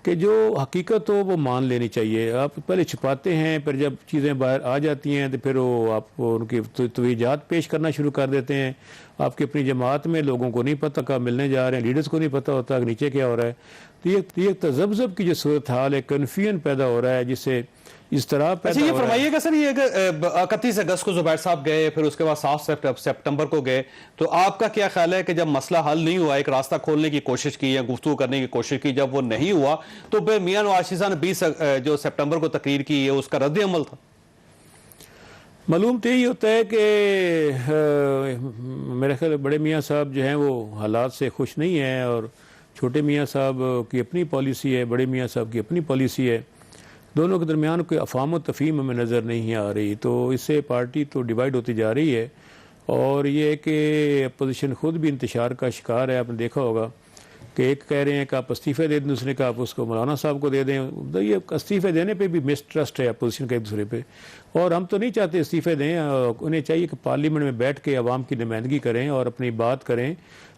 कि जो हकीकत हो वो मान लेनी चाहिए। आप पहले छुपाते हैं, फिर जब चीज़ें बाहर आ जाती हैं तो फिर वो आप उनकी तवीजात पेश करना शुरू कर देते हैं। आपकी अपनी जमात में लोगों को नहीं पता कब मिलने जा रहे हैं, लीडर्स को नहीं पता होता कि नीचे क्या हो रहा है। तो ये तजब्ज़ब की जो सूरत हाल है, कन्फ्यूजन पैदा हो रहा है, जिससे इस तरह पैदा ये फरमाइएगा सर, ये 31 अगस्त को जुबैर साहब गए, फिर उसके बाद 7 सितंबर को गए, तो आपका क्या ख्याल है कि जब मसला हल नहीं हुआ, एक रास्ता खोलने की कोशिश की या गुफ्तगू करने की कोशिश की, जब वो नहीं हुआ, तो फिर मियां नवाज शरीफ साहब ने 20 जो सितंबर को तकरीर की है, उसका रद्द अमल था? मालूम तो यही होता है कि मेरे ख्याल बड़े मियाँ साहब जो हैं वो हालात से खुश नहीं हैं, और छोटे मियाँ साहब की अपनी पॉलिसी है, बड़े मियाँ साहब की अपनी पॉलिसी है। दोनों के दरमियान कोई अफ़ाम व तफ़हीम हमें नज़र नहीं आ रही, तो इससे पार्टी तो डिवाइड होती जा रही है। और ये है कि अपोजिशन ख़ुद भी इंतशार का शिकार है। आपने देखा होगा कि एक कह रहे हैं कि आप इस्तीफ़े दे दें, दूसरे का आप उसको मौलाना साहब को दे दें। तो ये इस्तीफ़े देने पे भी मिसट्रस्ट है अपोजिशन का एक दूसरे पे, और हम तो नहीं चाहते इस्तीफ़े दें। उन्हें चाहिए कि पार्लियामेंट में बैठ के आवाम की नुमाइंदगी करें और अपनी बात करें।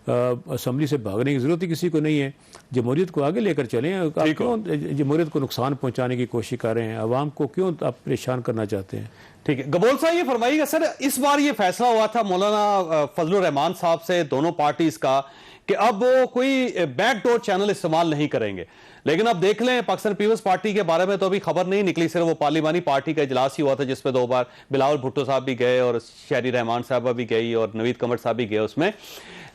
असम्बली से भागने की ज़रूरत ही किसी को नहीं है। जमहूरियत को आगे लेकर चलें। आप क्यों जमहूरियत को नुकसान पहुँचाने की कोशिश कर रहे हैं? आवाम को क्यों आप परेशान करना चाहते हैं? ठीक है, गबोल साहब ये फरमाइएगा सर, इस बार ये फैसला हुआ था मौलाना फजलुर रहमान साहब से दोनों पार्टीज का कि अब वो कोई बैकडोर चैनल इस्तेमाल नहीं करेंगे, लेकिन अब देख लें पाकिस्तान पीपल्स पार्टी के बारे में तो अभी खबर नहीं निकली। सिर्फ वो पार्लिमानी पार्टी का इजलास ही हुआ था जिसमें 2 बार बिलावल भुट्टो साहब भी गए और शहरी रहमान साहब भी गई और नवीद कमर साहब भी गए उसमें।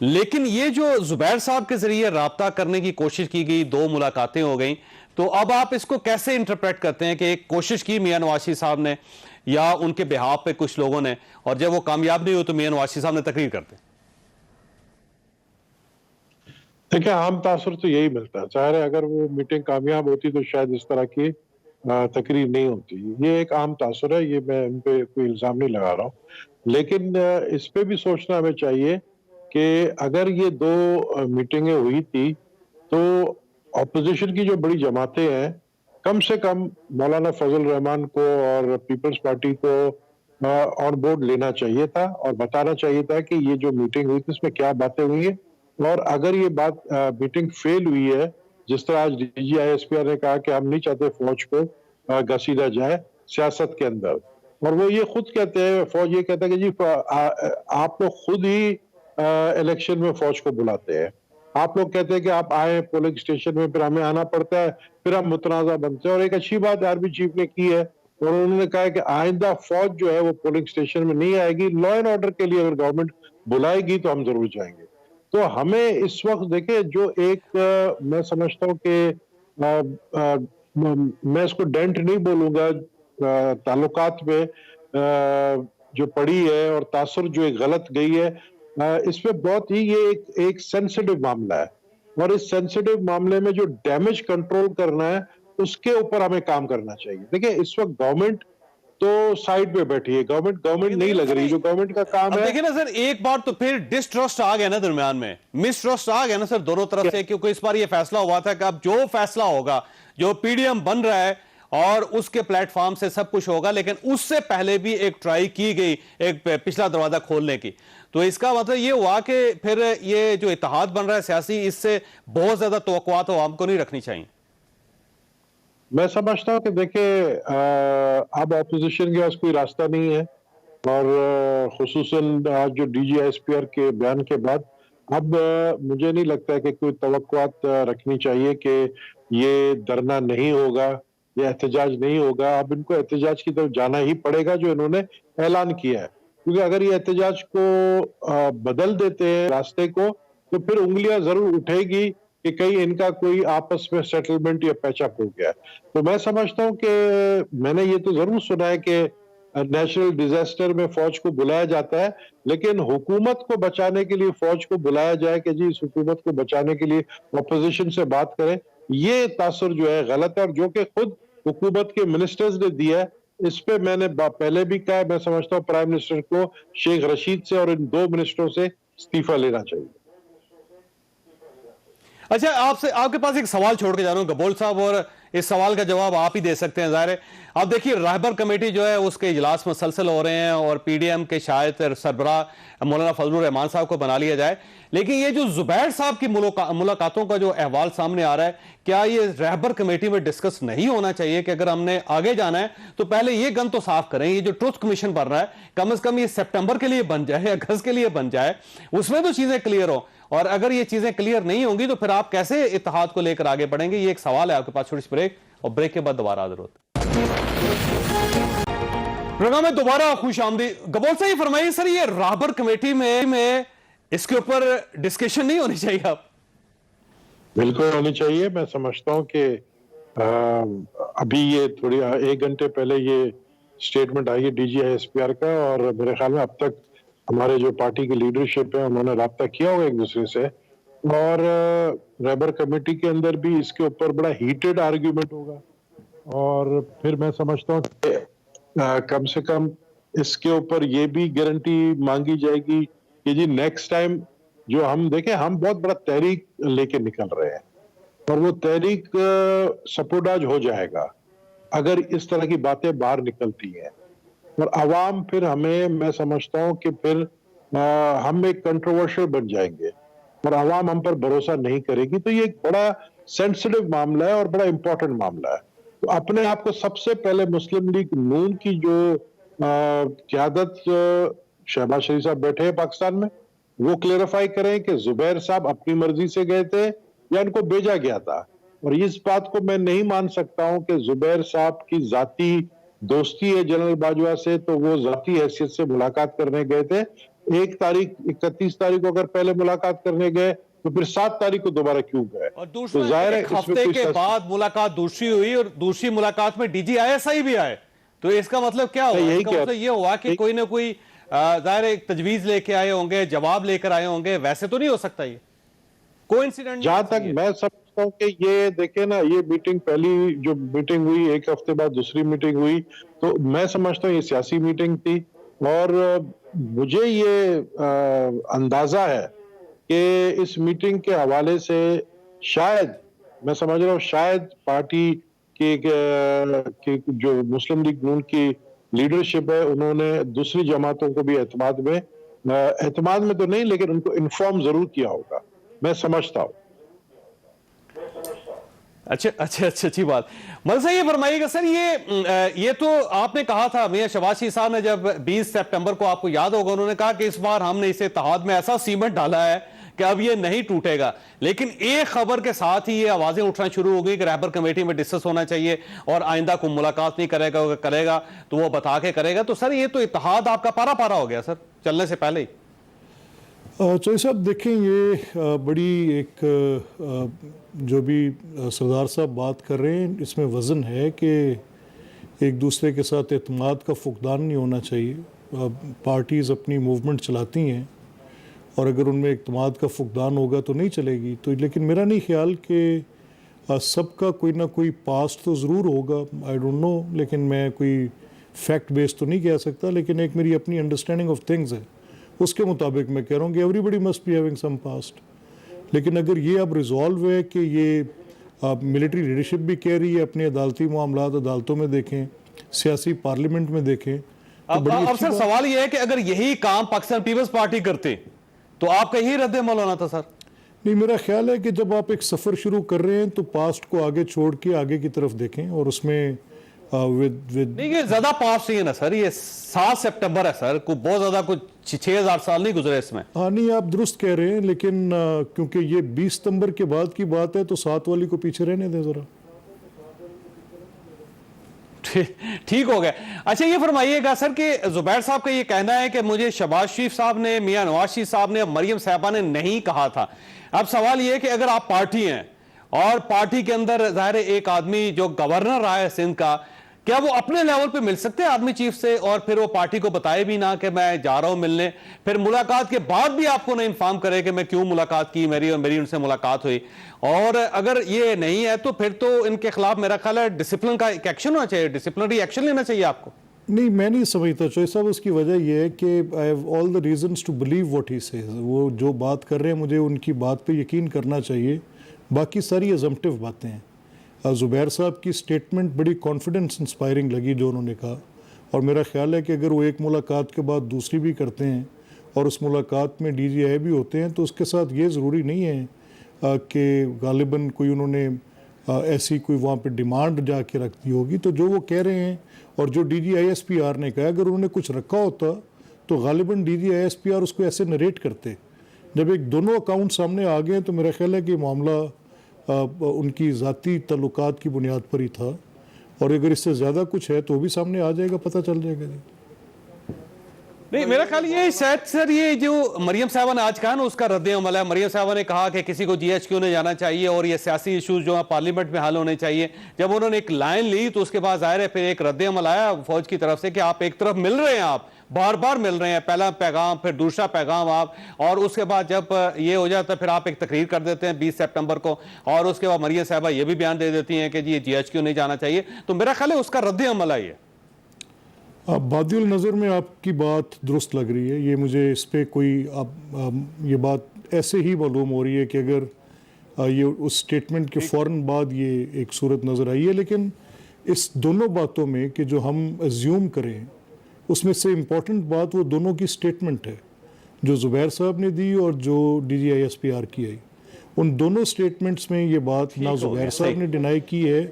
लेकिन ये जो जुबैर साहब के जरिए राब्ता करने की कोशिश की गई, 2 मुलाकातें हो गई, तो अब आप इसको कैसे इंटरप्रेट करते हैं कि एक कोशिश की मियां नवाज साहब ने या उनके बिहाफ पे कुछ लोगों ने, और जब वो कामयाब नहीं हुई तो मियां नवाज साहब ने तकरीर करते? देखिए, आम तासुर तो यही मिलता है। ज़ाहिर है अगर वो मीटिंग कामयाब होती तो शायद इस तरह की तकरीर नहीं होती। ये एक आम तासुर है, ये मैं इन पे कोई इल्ज़ाम नहीं लगा रहा हूँ, लेकिन इस पे भी सोचना हमें चाहिए कि अगर ये 2 मीटिंगें हुई थी तो अपोजिशन की जो बड़ी जमातें हैं, कम से कम मौलाना फजल रहमान को और पीपल्स पार्टी को ऑन बोर्ड लेना चाहिए था और बताना चाहिए था कि ये जो मीटिंग हुई थी इसमें क्या बातें हुई है। और अगर ये बात मीटिंग फेल हुई है, जिस तरह आज DGI-SPR ने कहा कि हम नहीं चाहते फौज को घसीटा जाए सियासत के अंदर, और वो ये खुद कहते हैं, फौज ये कहता है कि जी आप लोग खुद ही इलेक्शन में फौज को बुलाते हैं। आप लोग कहते हैं कि आप आए पोलिंग स्टेशन में, फिर हमें आना पड़ता है, फिर हम मुतनाज़ा बनते हैं। और एक अच्छी बात आर्मी चीफ ने की है, और उन्होंने कहा है कि आइंदा फौज जो है वो पोलिंग स्टेशन में नहीं आएगी। लॉ एंड ऑर्डर के लिए अगर गवर्नमेंट बुलाएगी तो हम जरूर जाएंगे। तो हमें इस वक्त देखिए जो एक मैं समझता हूँ कि मैं इसको डेंट नहीं बोलूंगा ताल्लुकात में जो पड़ी है और तासुर जो एक गलत गई है, इसमें बहुत ही ये एक सेंसिटिव मामला है, और इस सेंसिटिव मामले में जो डैमेज कंट्रोल करना है उसके ऊपर हमें काम करना चाहिए। देखिए, इस वक्त गवर्नमेंट तो साइड पे बैठी है, गवर्नमेंट नहीं लग रही, जो गवर्नमेंट का काम है। देखिए ना सर, एक बार तो फिर डिस्ट्रस्ट आ गया ना दरमियान में, मिसट्रस्ट आ गया ना सर दोनों तरफ से, क्योंकि इस बार ये फैसला हुआ था कि अब जो फैसला होगा, जो PDM बन रहा है और उसके प्लेटफॉर्म से सब कुछ होगा, लेकिन उससे पहले भी एक ट्राई की गई एक पिछला दरवाजा खोलने की। तो इसका मतलब ये हुआ कि फिर ये जो इत्तेहाद बन रहा है सियासी, इससे बहुत ज्यादा तवक्कुआत आवाम को नहीं रखनी चाहिए। मैं समझता हूँ कि देखिए अब ऑपोजिशन के पास कोई रास्ता नहीं है, और खुसूसन आज जो DGI-SPR के बयान के बाद अब मुझे नहीं लगता है कि कोई तवक्कुआत रखनी चाहिए कि ये धरना नहीं होगा, ये एहतजाज नहीं होगा। अब इनको एहतजाज की तरफ जाना ही पड़ेगा जो इन्होंने ऐलान किया है, क्योंकि अगर ये एहतजाज को बदल देते हैं रास्ते को, तो फिर उंगलियां जरूर उठेगी कि कहीं इनका कोई आपस में सेटलमेंट या पैचअप हो गया। तो मैं समझता हूं कि मैंने ये तो जरूर सुना है कि नेशनल डिजास्टर में फौज को बुलाया जाता है, लेकिन हुकूमत को बचाने के लिए फौज को बुलाया जाए कि जी इस हुकूमत को बचाने के लिए अपोजिशन से बात करें, ये तासुर जो है गलत है। और जो कि खुद हुकूमत के मिनिस्टर्स ने दिया है, इस पे मैंने पहले भी कहा है, मैं समझता हूँ प्राइम मिनिस्टर को शेख रशीद से और इन 2 मिनिस्टरों से इस्तीफा लेना चाहिए। अच्छा, आपसे आपके पास एक सवाल छोड़ के जा रहा हूं गबोल साहब, और इस सवाल का जवाब आप ही दे सकते हैं जाहिर है। आप देखिए, रहबर कमेटी जो है उसके इजलास मुसलसल हो रहे हैं और PDM के शायद सरबराह मौलाना फजलुर रहमान साहब को बना लिया जाए, लेकिन ये जो जुबैर साहब की मुलाकातों का जो अहवाल सामने आ रहा है, क्या ये रहबर कमेटी में डिस्कस नहीं होना चाहिए कि अगर हमने आगे जाना है तो पहले ये गन तो साफ करें, ये जो ट्रुथ कमीशन बन रहा है कम से कम ये सितंबर के लिए बन जाए, अगस्त के लिए बन जाए, उसमें तो चीजें क्लियर हो। और अगर ये चीजें क्लियर नहीं होंगी तो फिर आप कैसे इत्तेहाद को लेकर आगे बढ़ेंगे? ये एक सवाल है आपके पास। छोटी सी ब्रेक, और ब्रेक के बाद दोबारा हाजिर होते हैं। प्रोग्राम में दोबारा खुश आमदीद। गबोल साहब फरमाइए सर, ये रहबर कमेटी में इसके ऊपर डिस्कशन नहीं होनी चाहिए? आप बिल्कुल होनी चाहिए। मैं समझता हूं कि अभी ये थोड़ी 1 घंटे पहले ये स्टेटमेंट आई है DGI-SPR का, और मेरे ख्याल में अब तक हमारे जो पार्टी की लीडरशिप है उन्होंने राब्ता किया होगा एक दूसरे से, और रैबर कमेटी के अंदर भी इसके ऊपर बड़ा हीटेड आर्ग्यूमेंट होगा। और फिर मैं समझता हूँ कि कम से कम इसके ऊपर ये भी गारंटी मांगी जाएगी कि जी नेक्स्ट टाइम जो हम देखें, हम बहुत बड़ा तहरीक लेके निकल रहे हैं और वो तहरीक सपोर्टाज हो जाएगा अगर इस तरह की बातें बाहर निकलती हैं, और अवाम फिर हमें, मैं समझता हूँ कि फिर हम एक कंट्रोवर्शियल बन जाएंगे और अवाम हम पर भरोसा नहीं करेगी। तो ये एक बड़ा सेंसिटिव मामला है और बड़ा इंपॉर्टेंट मामला है। तो अपने आप को सबसे पहले मुस्लिम लीग नून की जो क़यादत शहबाज शरीफ साहब बैठे हैं पाकिस्तान में, वो क्लेरिफाई करें कि जुबैर साहब अपनी मर्जी से गए थे या इनको भेजा गया था। और इस बात को मैं नहीं मान सकता हूं कि जुबैर साहब की जाती दोस्ती है जनरल बाजवा से, तो वो जाती हैसियत से मुलाकात करने गए थे। 31 तारीख को अगर पहले मुलाकात करने गए तो फिर 7 तारीख को दोबारा क्यों गए? और तो दूसरा जाहिर है एक हफ्ते के बाद मुलाकात दूसरी हुई और दूसरी मुलाकात में DGI-SI भी आए, तो इसका मतलब क्या हुआ? इसका मतलब ये हुआ कि कोई ना कोई जाहिर एक तजवीज लेके आए होंगे, जवाब लेकर आए होंगे। वैसे तो नहीं हो सकता ये कोइंसिडेंट। जहां तक मैं समझता हूँ कि ये देखे ना, ये मीटिंग, पहली जो मीटिंग हुई, एक हफ्ते बाद दूसरी मीटिंग हुई, तो मैं समझता हूँ ये सियासी मीटिंग थी। और मुझे ये अंदाजा है कि इस मीटिंग के हवाले से शायद, मैं समझ रहा हूँ, शायद पार्टी के जो मुस्लिम लीग नून की लीडरशिप है उन्होंने दूसरी जमातों को भी एतमाद में तो नहीं, लेकिन उनको इन्फॉर्म जरूर किया होगा, मैं समझता हूँ। अच्छा, अच्छी बात। मलसा ये फरमाइएगा सर, ये तो आपने कहा था, मियां शहबाज शरीफ साहब ने जब 20 सितंबर को, आपको याद होगा, उन्होंने कहा कि इस बार हमने इस इत्तेहाद में ऐसा सीमेंट डाला है कि अब ये नहीं टूटेगा। लेकिन एक खबर के साथ ही ये आवाजें उठना शुरू हो गई कि रैबर कमेटी में डिस्कस होना चाहिए और आइंदा को मुलाकात नहीं करेगा तो वो बता के करेगा। तो सर ये तो इत्तेहाद आपका पारा पारा हो गया सर, चलने से पहले ही। चौधरी साहब देखें, ये बड़ी एक जो भी सरदार साहब बात कर रहे हैं, इसमें वज़न है कि एक दूसरे के साथ एतमाद का फुकदान नहीं होना चाहिए। पार्टीज़ अपनी मूवमेंट चलाती हैं और अगर उनमें एतमाद का फुकदान होगा तो नहीं चलेगी। तो लेकिन मेरा नहीं ख्याल कि सबका कोई ना कोई पास्ट तो ज़रूर होगा, आई डोंट नो, लेकिन मैं कोई फैक्ट बेस्ड तो नहीं कह सकता। लेकिन एक मेरी अपनी अंडरस्टैंडिंग ऑफ थिंग्स है, उसके मुताबिक मैं कह रहा हूँ कि everybody must be having some past. लेकिन अगर ये अब रिजॉल्व है कि ये मिलिट्री लीडरशिप भी कह रही है अपने अदालती मामलात अदालतों में देखें, सियासी पार्लियामेंट में देखें, तो अब सर सवाल ये है कि अगर यही काम पाकिस्तान पीपल्स पार्टी करते तो आपका यही रद्द अमल होना था सर? नहीं, मेरा ख्याल है कि जब आप एक सफ़र शुरू कर रहे हैं तो पास्ट को आगे छोड़ के आगे की तरफ देखें और उसमें नहीं, ये ज्यादा पास नहीं है ना सर, ये 7 सितंबर है सर, को बहुत ज्यादा कुछ 6000 साल नहीं गुजरे इसमें। हाँ, नहीं आप दुरुस्त कह रहे हैं, लेकिन क्योंकि ये 20 सितंबर के बाद की बात है तो 7 वाली को पीछे रहने दें जरा। ठीक हो गया। अच्छा ये फरमाइएगा सर कि जुबैर साहब का ये कहना है कि मुझे शहबाज शरीफ साहब ने, मियां नवाज शरीफ साहब ने, मरियम साहबा ने नहीं कहा था। अब सवाल ये है कि अगर आप पार्टी हैं और पार्टी के अंदर जाहिर एक आदमी जो गवर्नर रहा है सिंध का, क्या वो अपने लेवल पे मिल सकते हैं आर्मी चीफ से और फिर वो पार्टी को बताए भी ना कि मैं जा रहा हूं मिलने, फिर मुलाकात के बाद भी आपको ना इन्फॉर्म करे कि मैं क्यों मुलाकात की, मेरी उनसे मुलाकात हुई? और अगर ये नहीं है तो फिर तो इनके खिलाफ मेरा ख्याल है डिसिप्लिन का एक एक्शन होना चाहिए, डिसिप्लिनरी एक्शन लेना चाहिए आपको। नहीं, मैं नहीं समझता चौधरी साहब। उसकी वजह यह है कि I have all the reasons to believe what he says. वो जो बात कर रहे हैं मुझे उनकी बात पे यकीन करना चाहिए, बाकी सारी अजम्पटिव बातें हैं। ज़ुबैर साहब की स्टेटमेंट बड़ी कॉन्फिडेंस इंस्पायरिंग लगी जो उन्होंने कहा, और मेरा ख्याल है कि अगर वो एक मुलाकात के बाद दूसरी भी करते हैं और उस मुलाकात में DGI भी होते हैं तो उसके साथ ये ज़रूरी नहीं है कि गालिबन कोई उन्होंने ऐसी कोई वहाँ पे डिमांड जाके रख दी होगी। तो जो वो कह रहे हैं और जो DGI-SPR ने कहा, अगर उन्होंने कुछ रखा होता तो गालिबन DGI-SPR उसको ऐसे नरेट करते। जब एक दोनों अकाउंट सामने आ गए तो मेरा ख्याल है कि मामला उनकी ज़ाती तल्लुकात की बुनियाद पर ही था, और अगर इससे ज़्यादा कुछ है तो भी सामने आ जाएगा, पता चल जाएगा जी। नहीं, मेरा ख्याल ये शायद सर ये जो मरियम साहबा ने आज कहा ना उसका रद्द अमल है। मरियम साहबा ने कहा कि किसी को GHQ ने जाना चाहिए और ये सियासी इश्यूज जो है पार्लियामेंट में हल होने चाहिए। जब उन्होंने एक लाइन ली तो उसके बाद जाहिर है फिर एक रद्द अमल आया फौज की तरफ से कि आप एक तरफ मिल रहे हैं, आप बार बार मिल रहे हैं, पहला पैगाम फिर दूसरा पैगाम आप, और उसके बाद जब ये हो जाता है फिर आप एक तकरीर कर देते हैं 20 सितंबर को, और उसके बाद मरियम साहबा ये भी बयान दे देती हैं कि जी GHQ नहीं जाना चाहिए। तो मेरा ख्याल है उसका रद्द अमल है ये। बादिल नज़र में आपकी बात दुरुस्त लग रही है, ये मुझे इस पर कोई ये बात ऐसे ही मालूम हो रही है कि अगर ये उस स्टेटमेंट के फ़ौरन बाद ये एक सूरत नज़र आई है। लेकिन इस दोनों बातों में कि जो हम एज्यूम करें उसमें से इम्पॉर्टेंट बात वो दोनों की स्टेटमेंट है जो ज़ुबैर साहब ने दी और जो DGI-SPR की आई। उन दोनों स्टेटमेंट्स में ये बात ना ज़ुबैर साहब ने डिनाई की है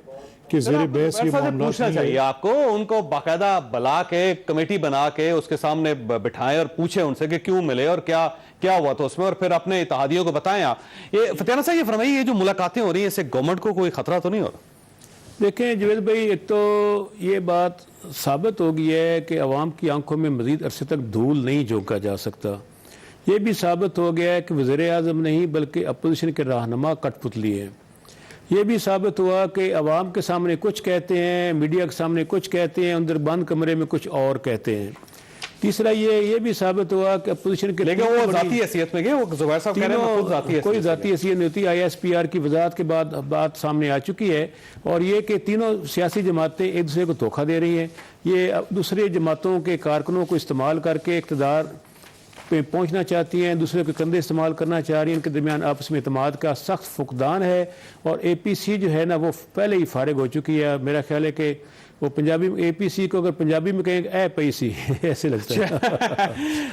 कि ज़ेरे बहस ये मामला पूछना चाहिए आपको, उनको बाकायदा बुला के कमेटी बना के उसके सामने बिठाएं और पूछे उनसे कि क्यों मिले और क्या क्या हुआ था उसमें, और फिर अपने इत्तेहादियों को बताएं आप। ये फतेहाना साहब ये फरमाइए, ये जो मुलाकातें हो रही हैं इससे गवर्नमेंट को कोई खतरा तो नहीं हो रहा? देखें जवेद भाई, एक तो ये बात साबित हो गई है कि अवाम की आंखों में मज़ीद अरसे तक धूल नहीं झोंका जा सकता। ये भी साबित हो गया है कि वज़ीर-ए-आज़म नहीं बल्कि अपोजिशन के रहनुमा कठपुतली है। ये भी साबित हुआ कि अवाम के सामने कुछ कहते हैं, मीडिया के सामने कुछ कहते हैं, अंदर बंद कमरे में कुछ और कहते हैं। तीसरा ये भी साबित हुआ कि अपोजिशन के, लेकिन वो जाती हैसियत में गए, वो ज़ुबैर साहब कह रहे हैं कोई जाती हैसियत नहीं होती। ISPR की वजाहत के बाद बात सामने आ चुकी है, और ये कि तीनों सियासी जमातें एक दूसरे को धोखा दे रही हैं। ये दूसरे जमातों के कारकुनों को इस्तेमाल करके इक़्तिदार पे पहुंचना चाहती हैं, दूसरे के कंधे इस्तेमाल करना चाह रही हैं। इनके दरमियान आपस में एतमाद का सख्त फुकदान है, और APC जो है ना वो पहले ही फारिग हो चुकी है। मेरा ख्याल है कि वो पंजाबी APC को अगर पंजाबी में कहेंगे पैसी ऐसे लगता है।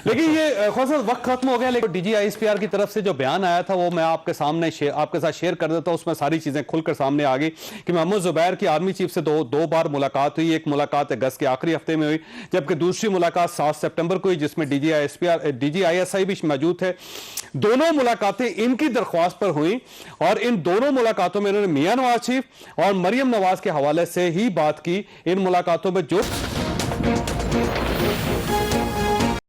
लेकिन ये खुद वक्त खत्म हो गया, लेकिन DGI-SPR की तरफ से जो बयान आया था वो मैं आपके सामने आपके साथ शेयर कर देता हूँ। उसमें सारी चीज़ें खुलकर सामने आ गई कि मोहम्मद ज़ुबैर की आर्मी चीफ से दो बार मुलाकात हुई। एक मुलाकात अगस्त के आखिरी हफ्ते में हुई, जबकि दूसरी मुलाकात 7 सितंबर को हुई जिसमें DGI-SI भी मौजूद थे। दोनों मुलाकातें इनकी दरख्वास्त पर हुई, और इन दोनों मुलाकातों में इन्होंने मियां नवाज शरीफ और मरियम नवाज के हवाले से ही बात की। इन मुलाकातों में जो